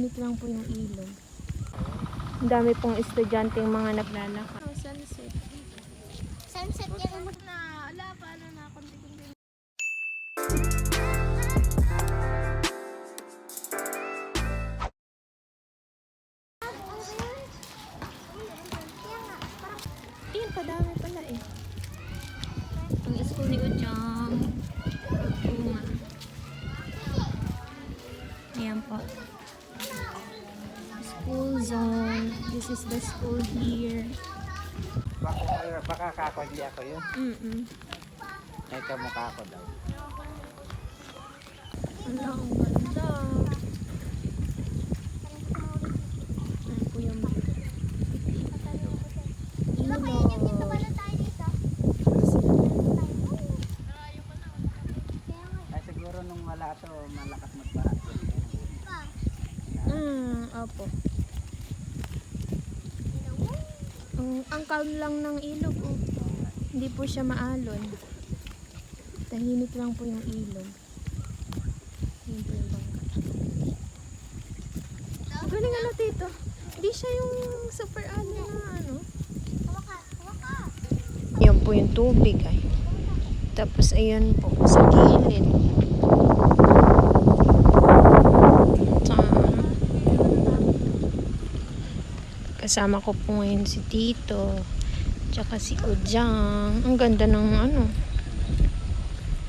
Tahimik lang po yung ilog. Ang dami pong estudyanteng mga naglalakad. Oh, sunset. Sunset yan. Na, ala, paano na, konti-konti. Ayun, padami pala eh. Ang school ni Uchang. Bunga. Ayan po. School zone. This is the school here. Baka kako, hindi ako yun. Ay, kamukha ko daw. Ala, ang ganda. Ayan po yung Diba mainit dito wala tayo dito? Ay, siguro nung wala ito, malakas magbaha. Opo. Ang calm lang ng ilog, oh. Hindi po siya maalon. Tahimik lang po yung ilog. Yun po yung bangka. Ang galing ano dito. Hindi siya yung super alon na ano. Yan po yung tubig ay. Tapos ayan po sa gilid. Kasama ko po ngayon si Tito. Tsaka si Ujang. Ang ganda ng ano.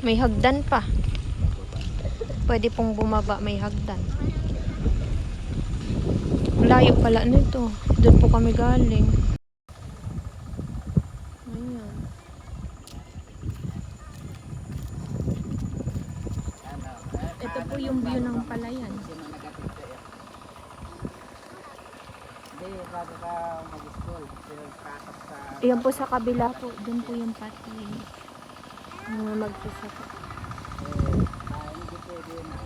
May hagdan pa. Pwede pong bumaba, may hagdan. Layo pala nito. Doon po kami galing. Ayan. Ito po yung view ng palayan. Hindi, bago ka mag-school, pasok sa... Ayan po sa kabila po. Doon po yung pati. Mga magsasaka. Hindi pwede na.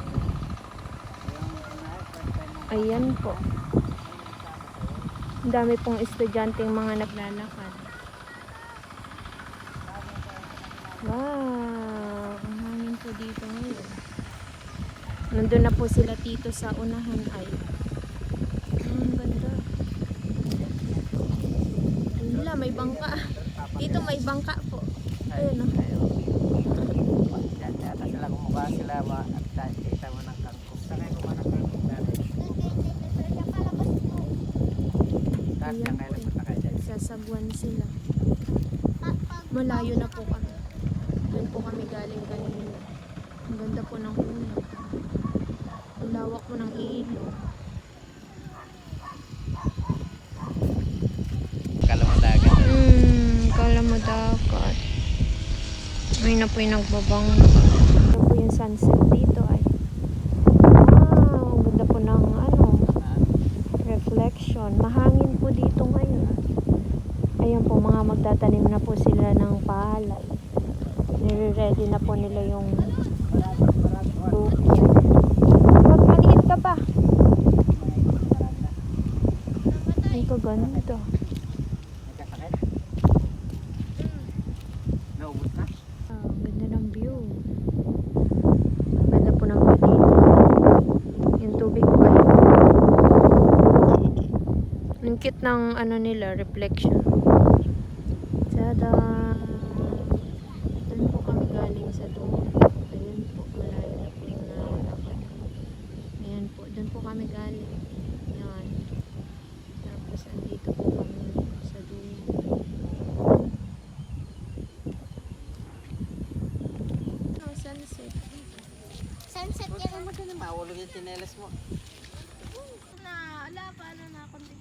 Ayan po. Ang dami pong estudyanteng mga naglalakad. Wow! Ang hangin po dito ngayon. Nandun na po sila Tito sa unahan ay. Ang ganda. Wala, may bangka. Dito may bangka po. Ayun o. Yan, yata sila kumukha sila at kita mo ng kangkong. Sakay ko pa ng kangkong dati. Tapos Ayan yan kayo napunta kayo dyan. Sasagwan sila. Malayo na po kami. Doon po kami galing kanina. Ang ganda po ng puno. Ang lawak po ng ilog. Kalamadagan. Kala mo dagat. Ay na po yung nagbabangga. Ito po yung sunset dito ay. Wow, ang ganda po ng ano, reflection. Mahangin po dito ngayon. Ayan po, mga magtatanim na po sila ng palay. Nire-ready na po nila yung bukid. Wag maliit ka pa. Ay, kaganda. Nagkasakit? Naubos na? Ang ganda ng view. Ganda po ng view dito. Yung tubig pa. Ang cute ng ano nila, reflection. Tada! Doon po kami galing sa tubig. Ayan po, malayo na po yung nakalakad. Ayan po, doon po kami galing. Ayan. Tapos andito po kami sa dulo. Oh, sunset. Sunset yan. Mahulog yung tinelas mo. Na, ala, paano na, konti